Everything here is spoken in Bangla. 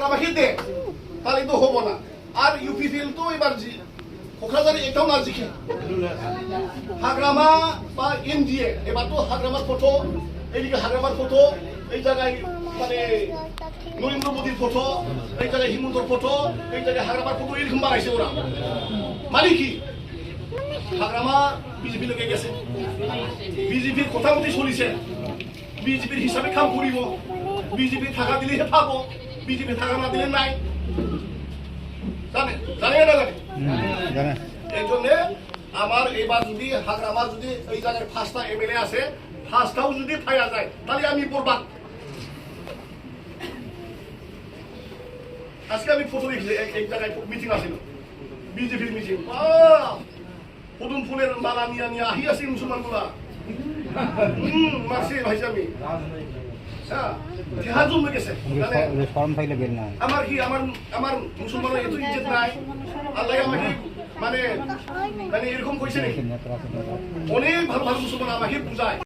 হাগরামাকে দেয় তাহলে তো হবো না। আর ইউপিপিএল তো এবার কোকরাঝারে এটাও না জিখে হাগরামা বা এনডিএ এবার তো হাগরামার ফটো, এইদিকে হাগরামার ফটো, এই জায়গায় মানে নরেন্দ্র মোদীর ফটো, এই জায়গায় হিমন্তর ফটো, এই জায়গায় হাগরামার ফটো, এরকম বানাইছে ওরা। মানে কি হাগরামা বিজেপি লোকে গেছে, বিজেপির কথা মতো চলিছে, বিজেপির হিসাবে কাম করিব, বিজেপি থাকা দিলে পাবো, বিজেপি থাকা না দিলে নাই। জানে জানে না জানে এই জন্য আমার এবার যদি হাগরামার যদি এই জায়গায় 5টা এমএলএ আছে, 5টাও যদি ফাইয়া যায় তাহলে আমি বরবাদ। আজকে আমি ফটো দেখছি, এক জায়গায় মিটিং আছিল, বিজেপির মিটিং, পদুম ফুলের মালা নিয়ে নিয়ে আহি আছে মুসলমান গুলা মারছে ভাইছে আমি আমার কি আমার মুসলমানের এত ইজ্জত নাই? আল্লাহ আমাকে মানে মানে এরকম কইছে নাকি? অনেক ভালো ভালো মুসলমান আমাকে বুঝায়।